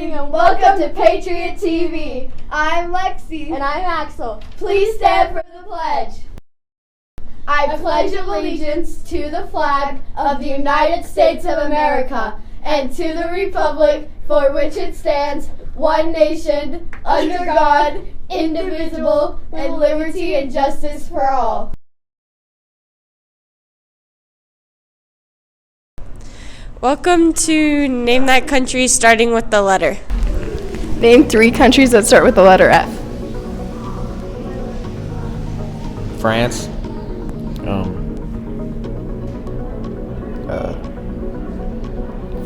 evening and welcome to Patriot TV. I'm Lexi. And I'm Axel. Please stand for the pledge. I pledge allegiance to the flag of the United States of America and to the republic for which it stands, one nation, under God, indivisible, and liberty and justice for all. Welcome to Name That Country starting with the letter. Name 3 countries that start with the letter F. France.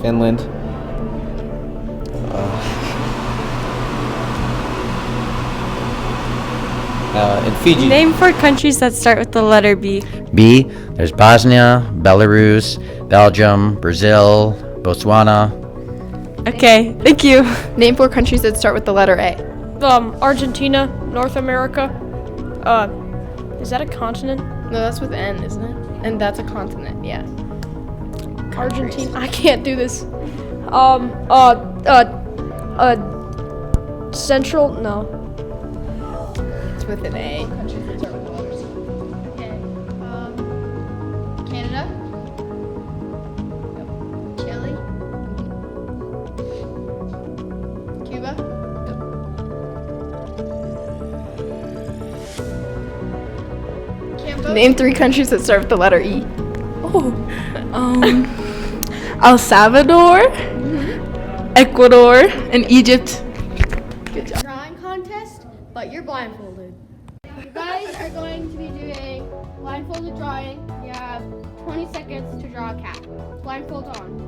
Finland. And Fiji. Name 4 countries that start with the letter B. B, there's Bosnia, Belarus, Belgium, Brazil, Botswana. Okay, thank you. Name 4 countries that start with the letter A. Argentina, North America. Is that a continent? No, that's with N, isn't it? And that's a continent, yeah. Argentina. I can't do this. Central? No. It's with an A. Canada, Chile, Cuba, Cambodia. Name 3 countries that start with the letter E. El Salvador, Ecuador, and Egypt. Good job. Drawing contest, but you're blindfolded. You guys are going to be doing blindfolded drawing. You have 20 seconds to draw a cat. Blindfold on.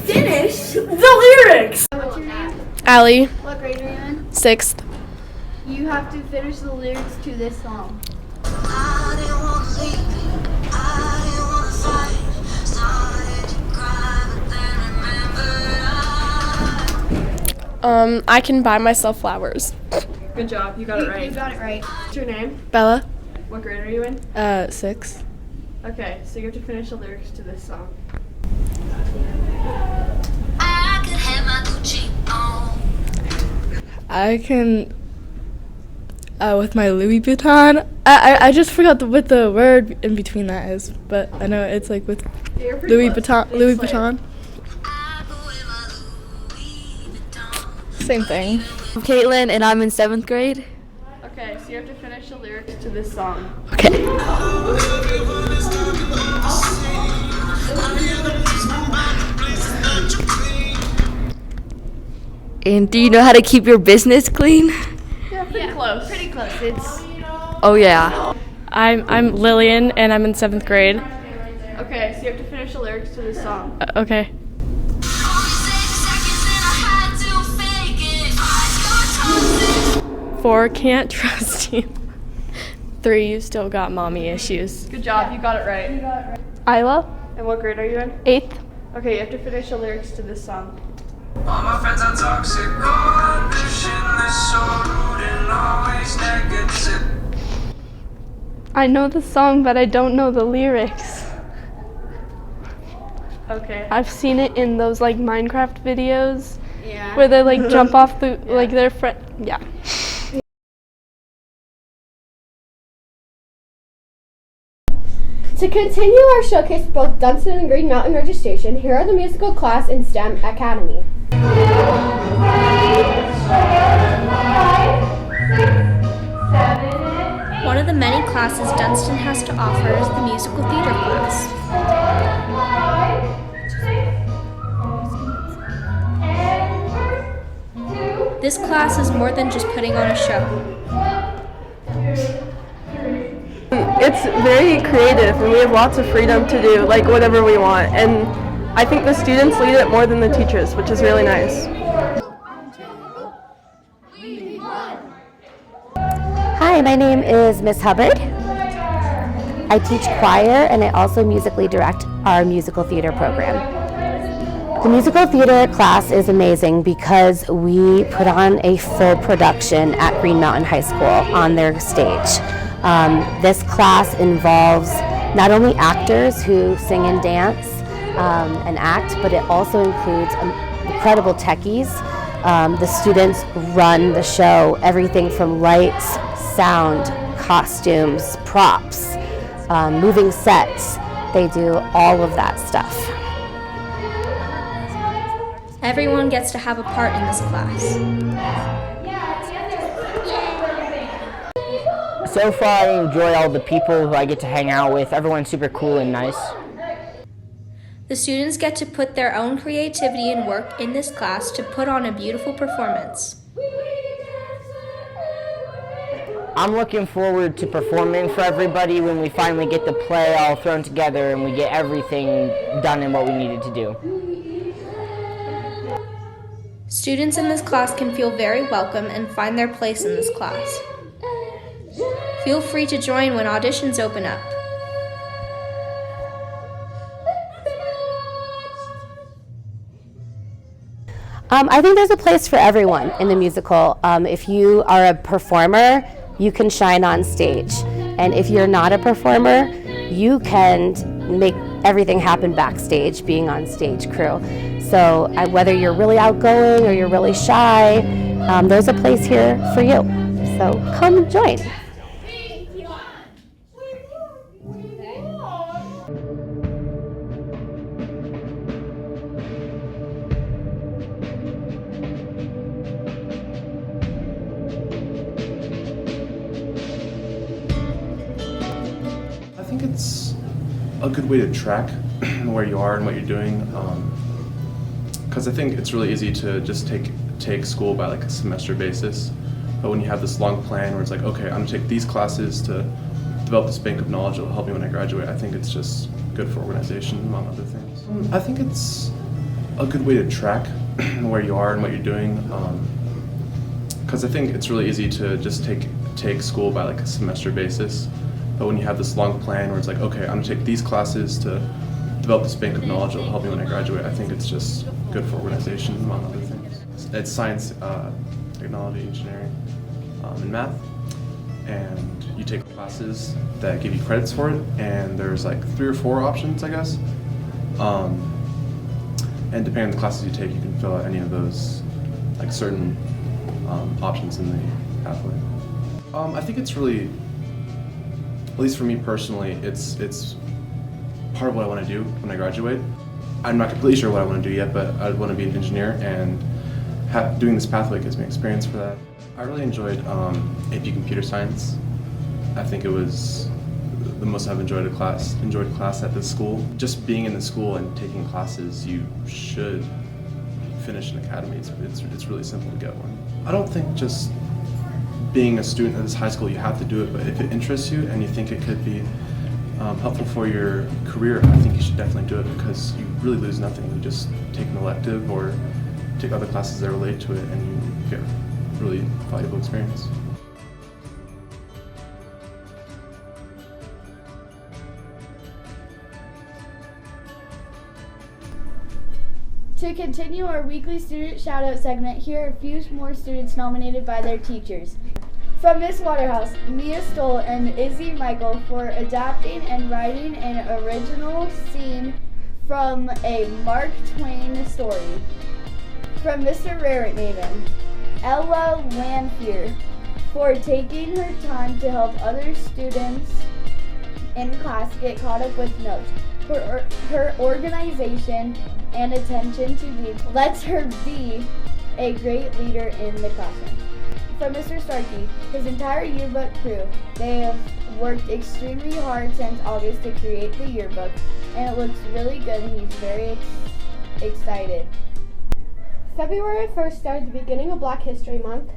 Finish the lyrics. What's your name? Allie, What grade are you in? 6th. You have to finish the lyrics to this song. I can buy myself flowers. Good job, you got it You right. got it right. What's your name? Bella, What grade are you in? 6. Okay, so you have to finish the lyrics to this song. I can, with my Louis Vuitton. I just forgot what the word in between that is, but I know it's like with You're pretty Louis close. Vuitton. It's Louis like- Vuitton. Same thing. I'm Caitlin, and I'm in 7th grade. Okay, so you have to finish the lyrics to this song. Okay. And do you know how to keep your business clean? Yeah, pretty close. Pretty close. It's Oh yeah. I'm Lillian, and I'm in 7th grade. Okay, so you have to finish the lyrics to this song. Okay. Four, can't trust you. 3, you still got mommy issues. Good job, you got it right. Isla, And what grade are you in? 8th. Okay, you have to finish the lyrics to this song. All my friends are toxic, ambitionless, so rude and always negative. I know the song, but I don't know the lyrics. Okay. I've seen it in those like Minecraft videos yeah. where they like jump off the like their friend. Yeah. To continue our showcase for both Dunston and Green Mountain registration, here are the musical class in STEM Academy. 2, 3, 4, 5, 6, 7, 8. One of the many classes Dunston has to offer is the musical theater class. 4, 5, 6, and 2. This class is more than just putting on a show. It's very creative and we have lots of freedom to do like whatever we want, and I think the students lead it more than the teachers, which is really nice. Hi, my name is Miss Hubbard. I teach choir and I also musically direct our musical theater program. The musical theater class is amazing because we put on a full production at Green Mountain High School on their stage. This class involves not only actors who sing and dance and act, but it also includes incredible techies. The students run the show, everything from lights, sound, costumes, props, moving sets. They do all of that stuff. Everyone gets to have a part in this class. So far, I enjoy all the people who I get to hang out with. Everyone's super cool and nice. The students get to put their own creativity and work in this class to put on a beautiful performance. I'm looking forward to performing for everybody when we finally get the play all thrown together and we get everything done in what we needed to do. Students in this class can feel very welcome and find their place in this class. Feel free to join when auditions open up. I think there's a place for everyone in the musical. If you are a performer, you can shine on stage. And if you're not a performer, you can make everything happen backstage, being on stage crew. So whether you're really outgoing or you're really shy, there's a place here for you. So come join. I think it's a good way to track where you are and what you're doing, because I think it's really easy to just take school by like a semester basis, but when you have this long plan where it's like, okay, I'm gonna take these classes to develop this bank of knowledge that will help me when I graduate, I think it's just good for organization, among other things. I think it's a good way to track where you are and what you're doing, because I think it's really easy to just take school by like a semester basis, but when you have this long plan where it's like, okay, I'm gonna take these classes to develop this bank of knowledge that will help me when I graduate, I think it's just good for organization, among other things. It's science, technology, engineering, and math, and you take classes that give you credits for it, and there's like 3 or 4 options, I guess. And depending on the classes you take, you can fill out any of those, like certain options in the pathway. I think it's really, at least for me personally, it's part of what I want to do when I graduate. I'm not completely sure what I want to do yet, but I want to be an engineer, and doing this pathway gives me experience for that. I really enjoyed AP Computer Science. I think it was the most I've enjoyed class at this school. Just being in the school and taking classes, you should finish an academy. It's really simple to get one. I don't think just being a student at this high school you have to do it, but if it interests you and you think it could be helpful for your career, I think you should definitely do it, because you really lose nothing. You just take an elective or take other classes that relate to it, and you get really valuable experience. To continue our weekly student shout-out segment, here are a few more students nominated by their teachers. From Miss Waterhouse, Mia Stoll and Izzy Michael for adapting and writing an original scene from a Mark Twain story. From Mr. Rarickmaven, Ella Lanfear for taking her time to help other students in class get caught up with notes. Her organization and attention to detail lets her be a great leader in the classroom. For Mr. Starkey, his entire yearbook crew, they have worked extremely hard since August to create the yearbook, and it looks really good and he's very excited. February 1st started the beginning of Black History Month.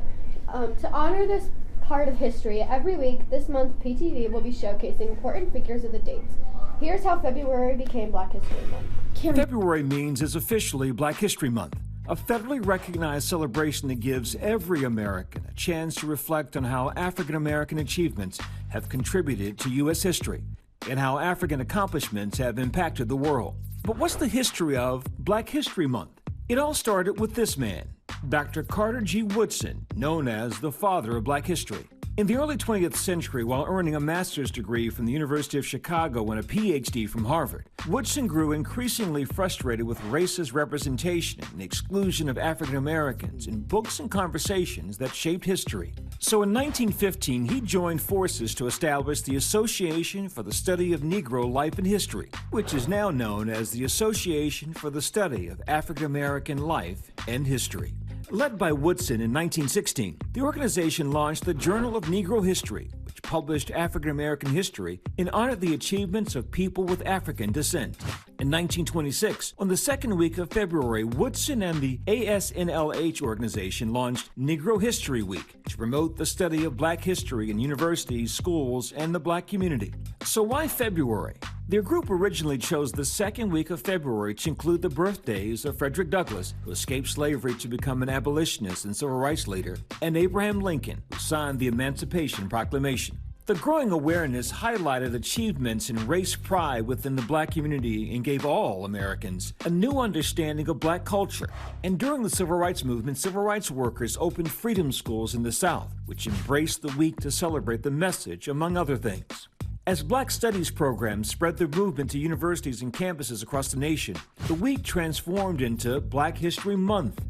To honor this part of history, every week this month PTV will be showcasing important figures of the dates. Here's how February became Black History Month. February means it's officially Black History Month, a federally recognized celebration that gives every American a chance to reflect on how African American achievements have contributed to U.S. history and how African accomplishments have impacted the world. But what's the history of Black History Month? It all started with this man, Dr. Carter G. Woodson, known as the father of Black history. In the early 20th century, while earning a master's degree from the University of Chicago and a PhD from Harvard, Woodson grew increasingly frustrated with racist representation and exclusion of African Americans in books and conversations that shaped history. So in 1915, he joined forces to establish the Association for the Study of Negro Life and History, which is now known as the Association for the Study of African American Life and History. Led by Woodson in 1916, the organization launched the Journal of Negro History, which published African American history and honored the achievements of people with African descent. In 1926, on the second week of February, Woodson and the ASNLH organization launched Negro History Week to promote the study of Black history in universities, schools, and the Black community. So why February? Their group originally chose the second week of February to include the birthdays of Frederick Douglass, who escaped slavery to become an abolitionist and civil rights leader, and Abraham Lincoln, who signed the Emancipation Proclamation. The growing awareness highlighted achievements in race pride within the Black community and gave all Americans a new understanding of Black culture. And during the Civil Rights Movement, civil rights workers opened freedom schools in the South, which embraced the week to celebrate the message, among other things. As Black Studies programs spread their movement to universities and campuses across the nation, the week transformed into Black History Month.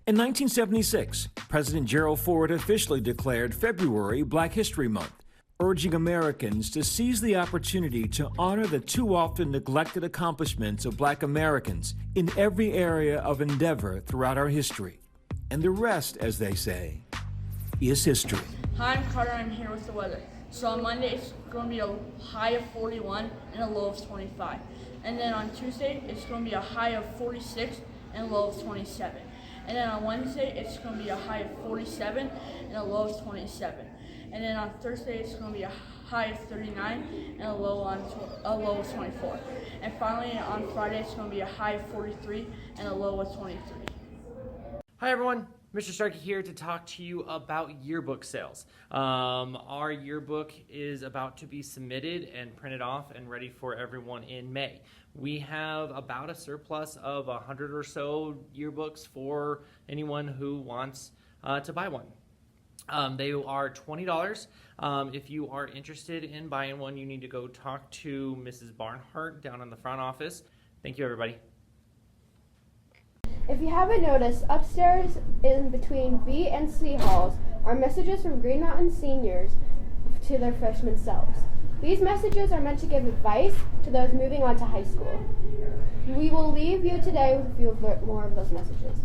In 1976, President Gerald Ford officially declared February Black History Month, urging Americans to seize the opportunity to honor the too often neglected accomplishments of Black Americans in every area of endeavor throughout our history. And the rest, as they say, is history. Hi, I'm Carter. I'm here with the weather. So on Monday, it's going to be a high of 41 and a low of 25. And then on Tuesday, it's going to be a high of 46 and a low of 27. And then on Wednesday, it's going to be a high of 47 and a low of 27. And then on Thursday, it's going to be a high of 39 and a low of 24. And finally, on Friday, it's going to be a high of 43 and a low of 23. Hi everyone, Mr. Starkey here to talk to you about yearbook sales. Our yearbook is about to be submitted and printed off and ready for everyone in May. We have about a surplus of 100 or so yearbooks for anyone who wants to buy one. They are $20. If you are interested in buying one, you need to go talk to Mrs. Barnhart down in the front office. Thank you, everybody. If you haven't noticed, upstairs in between B and C halls are messages from Green Mountain seniors to their freshman selves. These messages are meant to give advice to those moving on to high school. We will leave you today with a few more of those messages.